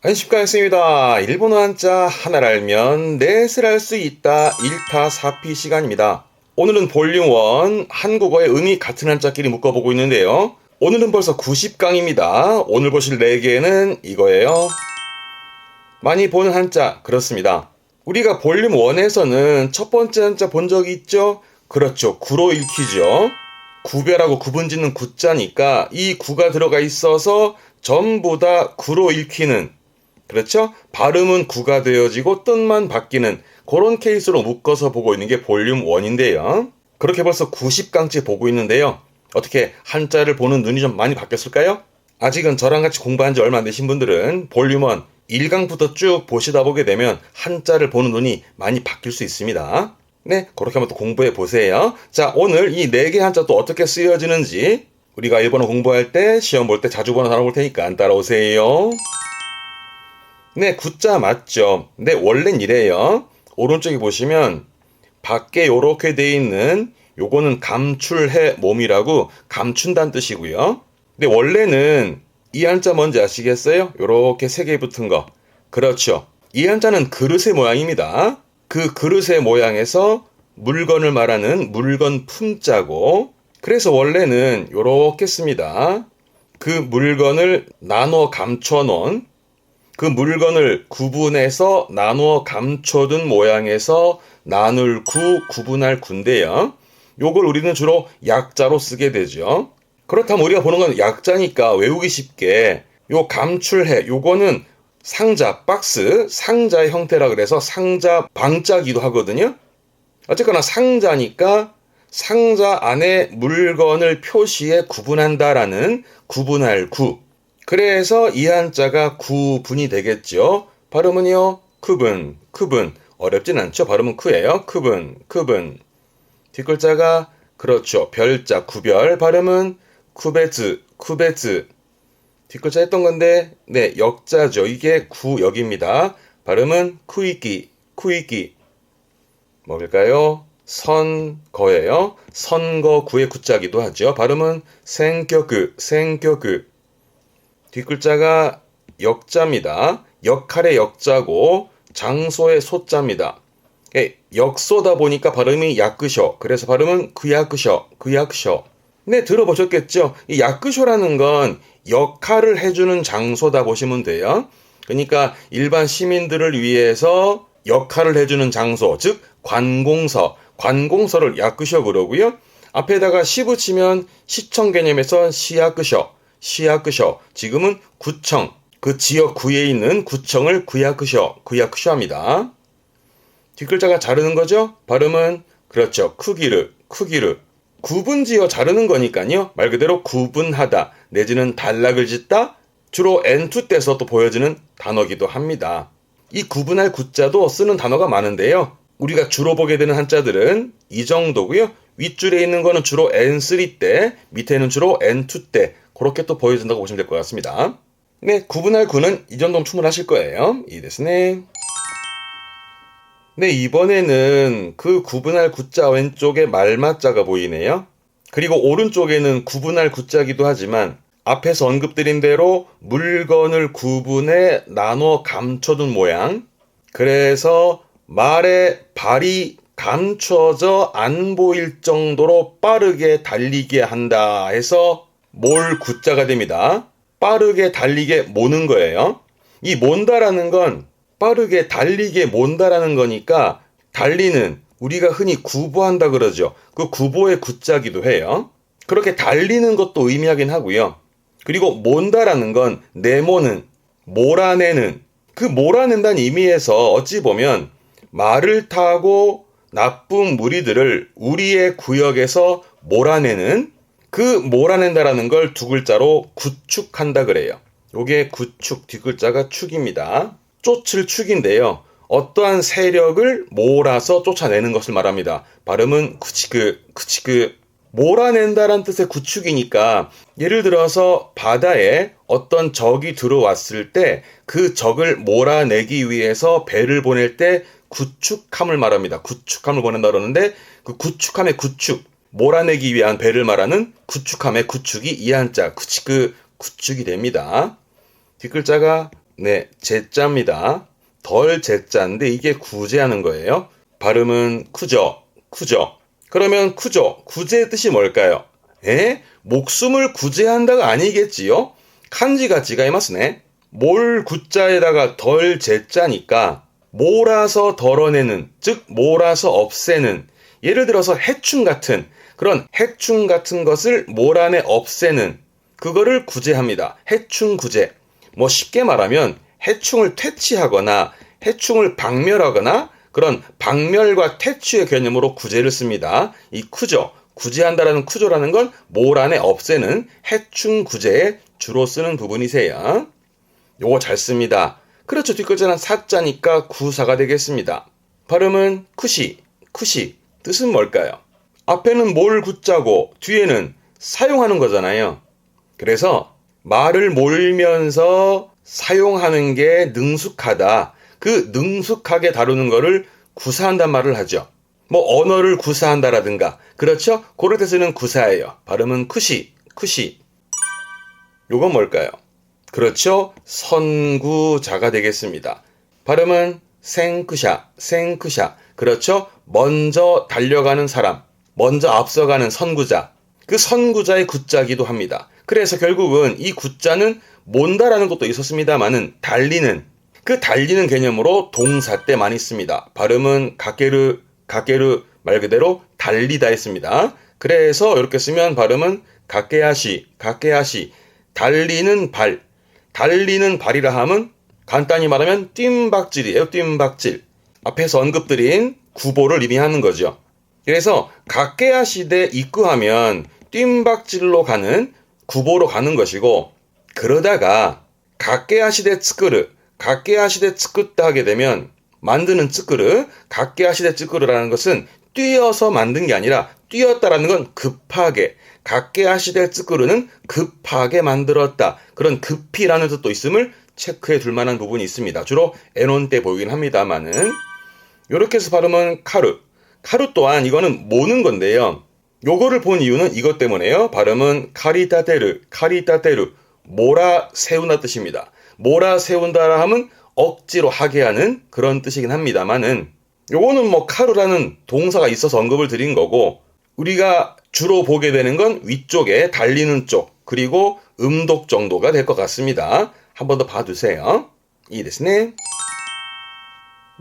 안식가였습니다. 일본어 한자 하나를 알면 넷을 알 수 있다. 1타 4피 시간입니다. 오늘은 볼륨 1 한국어의 의미 같은 한자끼리 묶어보고 있는데요. 오늘은 벌써 90강입니다. 오늘 보실 4개는 이거예요. 많이 보는 한자, 그렇습니다. 우리가 볼륨 1에서는 첫 번째 한자 본 적이 있죠? 그렇죠. 구로 읽히죠. 구별하고 구분 짓는 구자니까 이 구가 들어가 있어서 전부 다 구로 읽히는, 그렇죠? 발음은 구가 되어지고 뜻만 바뀌는 그런 케이스로 묶어서 보고 있는 게 볼륨 1인데요. 그렇게 벌써 90강째 보고 있는데요. 어떻게 한자를 보는 눈이 좀 많이 바뀌었을까요? 아직은 저랑 같이 공부한 지 얼마 안 되신 분들은 볼륨 1 1강부터 쭉 보시다 보게 되면 한자를 보는 눈이 많이 바뀔 수 있습니다. 네, 그렇게 한번 또 공부해 보세요. 자, 오늘 이 4개 한자 또 어떻게 쓰여지는지 우리가 일본어 공부할 때 시험 볼 때 자주 보는 단어 볼 테니까 따라오세요. 네, 구자 맞죠? 네, 원래는 이래요. 오른쪽에 보시면 밖에 요렇게 돼 있는 요거는 감출해 몸이라고 감춘다는 뜻이고요. 근데 원래는 이 한자 뭔지 아시겠어요? 요렇게 3개 붙은 거. 그렇죠. 이 한자는 그릇의 모양입니다. 그 그릇의 모양에서 물건을 말하는 물건 품자고, 그래서 원래는 요렇게 씁니다. 그 물건을 나눠 감춰놓은, 그 물건을 구분해서 나누어 감춰둔 모양에서 나눌 구, 구분할 구인데요. 요걸 우리는 주로 약자로 쓰게 되죠. 그렇다면 우리가 보는 건 약자니까 외우기 쉽게 요 감출해, 요거는 상자, 박스, 상자의 형태라 그래서 상자 방자기도 하거든요. 어쨌거나 상자니까 상자 안에 물건을 표시해 구분한다라는 구분할 구. 그래서 이 한자가 구분이 되겠죠. 발음은요, 크분, 크분. 어렵진 않죠. 발음은 크예요. 크분, 크분. 뒷글자가 그렇죠. 별자, 구별. 발음은 쿠베즈, 쿠베즈. 뒷글자 했던 건데, 네, 역자죠. 이게 구역입니다. 발음은 쿠이기, 쿠이기. 뭐일까요? 선거예요. 선거구의 구자기도 하죠. 발음은 생격그, 생격그. 뒷글자가 역자입니다. 역할의 역자고 장소의 소자입니다. 역소다 보니까 발음이 야끄셔. 그래서 발음은 그야끄셔, 그야끄셔. 네, 들어보셨겠죠? 이 야끄쇼라는 건 역할을 해주는 장소다 보시면 돼요. 그러니까 일반 시민들을 위해서 역할을 해주는 장소, 즉 관공서, 관공서를 야끄셔 그러고요. 앞에다가 시 붙이면 시청 개념에서 시야끄셔, 시야끄셔. 지금은 구청, 그 지역구에 있는 구청을 구야끄셔, 구야끄셔 합니다. 뒷글자가 자르는 거죠? 발음은 그렇죠. 크기르, 크기르. 구분지어 자르는 거니까요. 말 그대로 구분하다 내지는 단락을 짓다, 주로 N2 때서 또 보여지는 단어기도 합니다. 이 구분할 구자도 쓰는 단어가 많은데요. 우리가 주로 보게 되는 한자들은 이 정도고요. 윗줄에 있는 거는 주로 N3 때, 밑에는 주로 N2 때 그렇게 또 보여준다고 보시면 될 것 같습니다. 네, 구분할 구는 이 정도면 충분하실 거예요. 이 데스네. 네, 이번에는 그 구분할 구자 왼쪽에 말맞자가 보이네요. 그리고 오른쪽에는 구분할 구자기도 하지만 앞에서 언급드린 대로 물건을 구분해 나눠 감춰둔 모양. 그래서 말의 발이 감춰져 안 보일 정도로 빠르게 달리게 한다 해서 몰 구자가 됩니다. 빠르게 달리게 모는 거예요. 이 몬다라는 건 빠르게 달리게 몬다라는 거니까 달리는, 우리가 흔히 구보한다 그러죠. 그 구보의 구자기도 해요. 그렇게 달리는 것도 의미하긴 하고요. 그리고 몬다라는 건 내모는, 몰아내는, 그 몰아낸다는 의미에서 어찌 보면 말을 타고 나쁜 무리들을 우리의 구역에서 몰아내는, 그 몰아낸다라는 걸 두 글자로 구축한다 그래요. 요게 구축, 뒷글자가 축입니다. 쫓을 축인데요. 어떠한 세력을 몰아서 쫓아내는 것을 말합니다. 발음은 구치그, 구치그. 몰아낸다란 뜻의 구축이니까 예를 들어서 바다에 어떤 적이 들어왔을 때 그 적을 몰아내기 위해서 배를 보낼 때 구축함을 말합니다. 구축함을 보낸다 그러는데 그 구축함의 구축, 몰아내기 위한 배를 말하는 구축함의 구축이 이 한자, 구치그, 구축이 됩니다. 뒷글자가 네, 제자입니다. 덜 제자인데 이게 구제하는 거예요. 발음은 쿠저, 쿠저. 그러면 쿠저, 구제의 뜻이 뭘까요? 목숨을 구제한다가 아니겠지요? 간지가 지가이마스네. 몰 구자에다가 덜 제자니까 몰아서 덜어내는, 즉 몰아서 없애는, 예를 들어서 해충 같은 그런 해충 같은 것을 몰아내 없애는, 그거를 구제합니다. 해충 구제. 뭐 쉽게 말하면 해충을 퇴치하거나 해충을 박멸하거나 그런 박멸과 퇴치의 개념으로 구제를 씁니다. 이 쿠저, 구제한다라는 쿠저라는 건 몰아내 없애는 해충 구제에 주로 쓰는 부분이세요. 요거 잘 씁니다. 그렇죠. 뒷글자는 사자니까 구사가 되겠습니다. 발음은 쿠시, 쿠시. 뜻은 뭘까요? 앞에는 몰 구자고 뒤에는 사용하는 거잖아요. 그래서 말을 몰면서 사용하는 게 능숙하다. 그 능숙하게 다루는 거를 구사한단 말을 하죠. 뭐 언어를 구사한다라든가. 그렇죠? 그럴 때 쓰는 구사예요. 발음은 쿠시, 쿠시. 요건 뭘까요? 그렇죠? 선구자가 되겠습니다. 발음은 생크샤, 생크샤. 그렇죠? 먼저 달려가는 사람, 먼저 앞서가는 선구자. 그 선구자의 구자기도 합니다. 그래서 결국은 이 구자는 몬다라는 것도 있었습니다만은 달리는, 그 달리는 개념으로 동사 때 많이 씁니다. 발음은 가게르, 가게르 말 그대로 달리다 했습니다. 그래서 이렇게 쓰면 발음은 가게하시, 가게하시. 달리는 발. 달리는 발이라 함은 간단히 말하면 뜀박질이에요. 뜀박질. 앞에서 언급드린 구보를 의미하는 거죠. 그래서 가케야 시대 입구하면 뜀박질로 가는 구보로 가는 것이고, 그러다가 가케야 시대 츠끄르, 가케야 시대 츠끄다 하게 되면 만드는 츠끄르, 가케야 시대 츠끄르라는 것은 뛰어서 만든 게 아니라 뛰었다라는 건 급하게, 가케야 시대 츠끄르는 급하게 만들었다. 그런 급히라는 뜻도 있음을 체크해 둘 만한 부분이 있습니다. 주로 에논 때 보이긴 합니다만은. 이렇게 해서 발음은 카르. 카르 또한 이거는 모는 건데요. 요거를 본 이유는 이것 때문에요. 발음은 카리타테르, 카리타테르. 몰아 세운다 뜻입니다. 몰아 세운다라 하면 억지로 하게 하는 그런 뜻이긴 합니다만은, 요거는 뭐 카르라는 동사가 있어서 언급을 드린 거고, 우리가 주로 보게 되는 건 위쪽에 달리는 쪽, 그리고 음독 정도가 될 것 같습니다. 한 번 더 봐두세요. 이 됐네.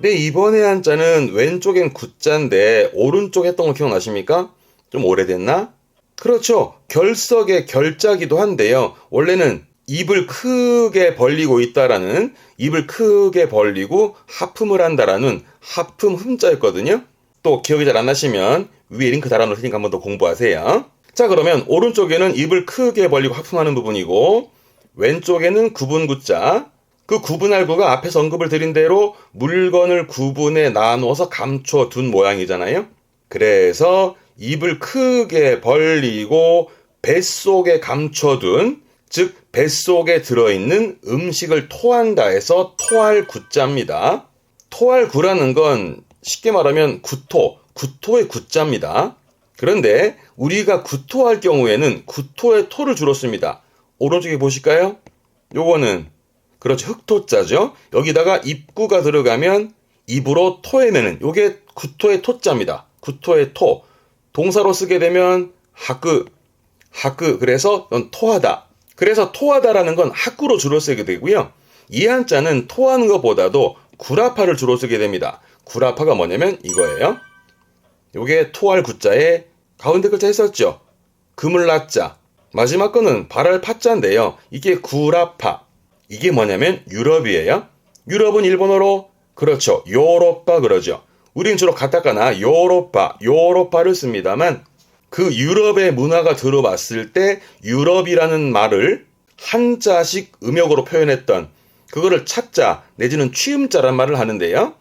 네, 이번에 한자는 왼쪽엔 구자인데 오른쪽 했던 거 기억나십니까? 좀 오래됐나? 그렇죠. 결석의 결자기도 한데요. 원래는 입을 크게 벌리고 있다라는, 입을 크게 벌리고 하품을 한다라는 하품 흠자였거든요. 또 기억이 잘 안 나시면 위에 링크 달아놓을 테니까 한 번 더 공부하세요. 자, 그러면 오른쪽에는 입을 크게 벌리고 하품하는 부분이고, 왼쪽에는 구분 구자. 그 구분할 구가 앞에서 언급을 드린 대로 물건을 구분해 나누어서 감춰둔 모양이잖아요. 그래서 입을 크게 벌리고 뱃속에 감춰둔, 즉 뱃속에 들어있는 음식을 토한다 해서 토할 구자입니다. 토할 구라는 건 쉽게 말하면 구토, 구토의 구자입니다. 그런데 우리가 구토할 경우에는 구토의 토를 주로 씁니다. 오른쪽에 보실까요? 요거는 그렇죠, 흑토자죠. 여기다가 입구가 들어가면 입으로 토해내는, 요게 구토의 토자입니다. 구토의 토. 동사로 쓰게 되면 하크, 하크. 그래서 토하다. 그래서 토하다라는 건 하쿠로 주로 쓰게 되고요. 이 한자는 토하는 것보다도 구라파를 주로 쓰게 됩니다. 구라파가 뭐냐면 이거예요. 요게 토할 구자에 가운데 글자 했었죠. 그물라자. 마지막 거는 발할 파자인데요. 이게 구라파. 이게 뭐냐면 유럽이에요. 유럽은 일본어로 그렇죠. 요로파 그러죠. 우린 주로 가타카나 요로파, 요로파를 씁니다만, 그 유럽의 문화가 들어왔을 때 유럽이라는 말을 한자식 음역으로 표현했던, 그거를 차자 내지는 취음자란 말을 하는데요.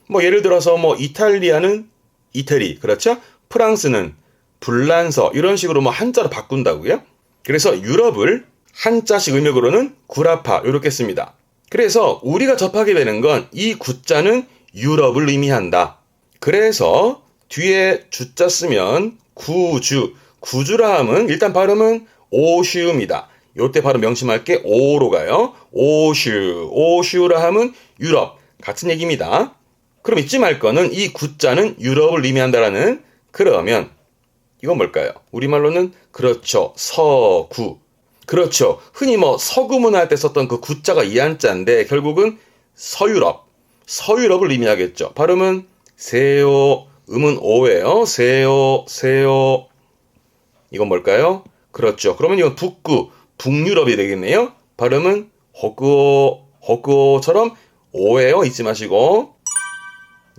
뭐 예를 들어서 뭐 이탈리아는 이태리, 그렇죠? 프랑스는 불란서, 이런 식으로 뭐 한자로 바꾼다고요. 그래서 유럽을 한자식 음역으로는 구라파 이렇게 씁니다. 그래서 우리가 접하게 되는 건 이 구자는 유럽을 의미한다. 그래서 뒤에 주자 쓰면 구주, 구주라 함은 일단 발음은 오쉬움이다. 요때 바로 명심할 게 오로 가요. 오슈. 오슈라 하면 유럽. 같은 얘기입니다. 그럼 잊지 말 거는 이 구자는 유럽을 의미한다라는, 그러면 이건 뭘까요? 우리말로는 그렇죠. 서구. 그렇죠. 흔히 뭐 서구문 할 때 썼던 그 구자가 이 한자인데 결국은 서유럽. 서유럽을 의미하겠죠. 발음은 세요. 음은 오예요. 세요. 세요. 이건 뭘까요? 그렇죠. 그러면 이건 북구. 북유럽이 되겠네요. 발음은 허그오. 허그오처럼 오예요. 잊지 마시고.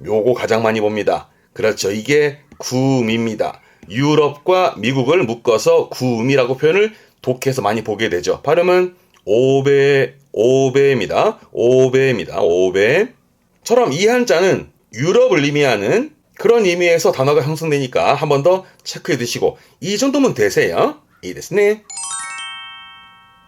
요거 가장 많이 봅니다. 그렇죠. 이게 구음입니다. 유럽과 미국을 묶어서 구음이라고 표현을 독해서 많이 보게 되죠. 발음은 오배, 오배입니다. 오배입니다. 오배처럼 이 한자는 유럽을 의미하는 그런 의미에서 단어가 형성되니까 한 번 더 체크해 두시고 이 정도면 되세요. 이 됐네.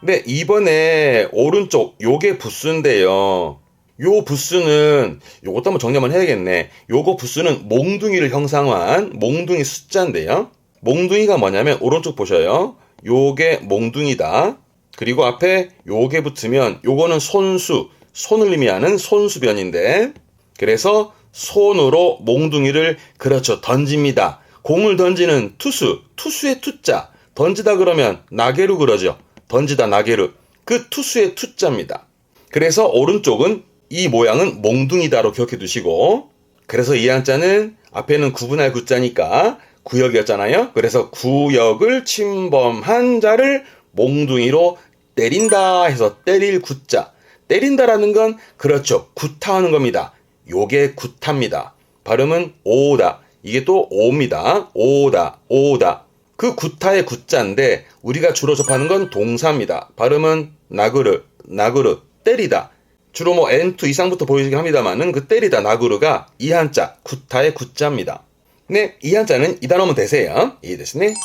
네, 이번에 오른쪽 요게 부수인데요. 요 부수는 요것도 한번 정리 한번 해야겠네. 요거 부수는 몽둥이를 형상화한 몽둥이 숫자인데요. 몽둥이가 뭐냐면 오른쪽 보셔요. 요게 몽둥이다. 그리고 앞에 요게 붙으면 요거는 손수, 손을 의미하는 손수변인데 그래서 손으로 몽둥이를 그렇죠 던집니다. 공을 던지는 투수, 투수의 투자. 던지다 그러면 나게루 그러죠. 던지다 나게루. 그 투수의 투자입니다. 그래서 오른쪽은 이 모양은 몽둥이다로 기억해 두시고 그래서 이 한자는 앞에는 구분할 구자니까 구역이었잖아요. 그래서 구역을 침범한 자를 몽둥이로 때린다 해서 때릴 구자. 때린다라는 건 그렇죠. 구타하는 겁니다. 요게 구타입니다. 발음은 오다. 이게 또 오입니다. 오다. 오다. 그 구타의 구자인데 우리가 주로 접하는 건 동사입니다. 발음은 나그르. 나그르. 때리다. 주로 뭐 N2 이상부터 보이긴 합니다만은 그 때리다 나그르가 이 한자 구타의 구자입니다. 네, 이 한자는 이 단어면 되세요. 이해됐네?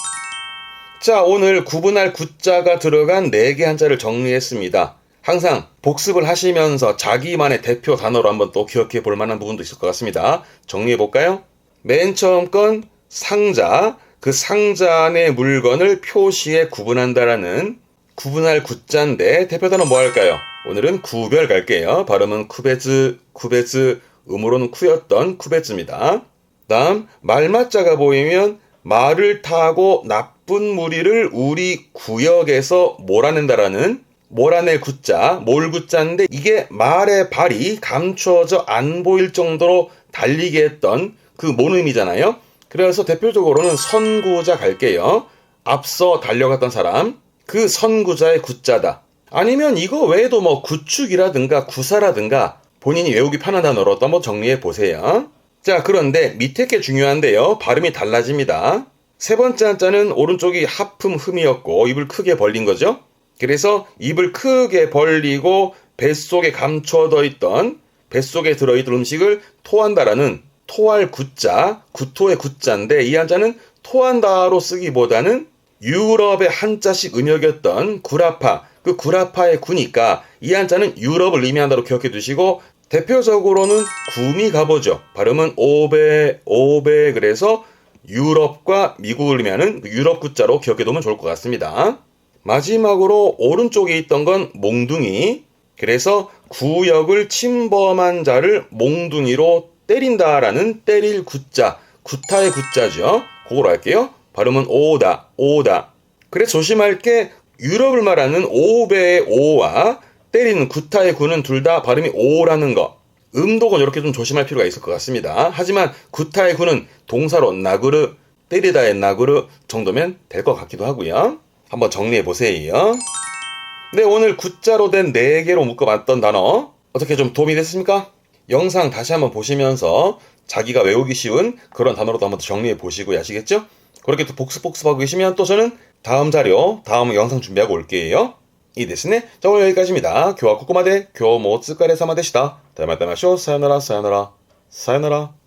자, 오늘 구분할 구자가 들어간 4개 한자를 정리했습니다. 항상 복습을 하시면서 자기만의 대표 단어로 한번 또 기억해 볼 만한 부분도 있을 것 같습니다. 정리해 볼까요? 맨 처음 건 상자, 그 상자 안의 물건을 표시에 구분한다라는 구분할 구자인데 대표 단어 뭐 할까요? 오늘은 구별 갈게요. 발음은 쿠베즈, 쿠베즈, 음으로는 쿠였던 쿠베즈입니다. 다음 말맞자가 보이면 말을 타고 나쁜 무리를 우리 구역에서 몰아낸다라는 몰아낼 구자, 몰구자인데 이게 말의 발이 감춰져 안 보일 정도로 달리게 했던 그 모음이잖아요. 그래서 대표적으로는 선구자 갈게요. 앞서 달려갔던 사람, 그 선구자의 구자다. 아니면 이거 외에도 뭐 구축이라든가 구사라든가 본인이 외우기 편한 단어로 또 한번 정리해 보세요. 자, 그런데 밑에 게 중요한데요. 발음이 달라집니다. 세 번째 한자는 오른쪽이 하품 흠이었고 입을 크게 벌린 거죠. 그래서 입을 크게 벌리고 뱃속에 감춰져 있던 뱃속에 들어있던 음식을 토한다라는 토할 구자, 구토의 구자인데 이 한자는 토한다로 쓰기보다는 유럽의 한자식 음역이었던 구라파, 그 구라파의 구니까 이 한자는 유럽을 의미한다로 기억해 두시고 대표적으로는 구미 가보죠. 발음은 오베, 오베. 그래서 유럽과 미국을 의미하는 유럽 구자로 기억해 두면 좋을 것 같습니다. 마지막으로 오른쪽에 있던 건 몽둥이. 그래서 구역을 침범한 자를 몽둥이로 때린다라는 때릴 구자, 구타의 구자죠. 그거로 할게요. 발음은 오다, 오다. 그래서 조심할 게 유럽을 말하는 오베의 오와 때리는 구타의 구는 둘 다 발음이 오라는 거. 음독은 이렇게 좀 조심할 필요가 있을 것 같습니다. 하지만 구타의 구는 동사로 나그르, 때리다의 나그르 정도면 될 것 같기도 하고요. 한번 정리해 보세요. 네, 오늘 구자로 된 4개로 묶어봤던 단어 어떻게 좀 도움이 됐습니까? 영상 다시 한번 보시면서 자기가 외우기 쉬운 그런 단어로도 한번 정리해 보시고 아시겠죠? 그렇게 또 복습하고 계시면 또 저는 다음 자료, 다음 영상 준비하고 올게요.いいですね。じゃあ、お願いいたします。今日はここまで。今日もお疲れ様でした。また会いましょう。さよなら、さよなら。さよなら。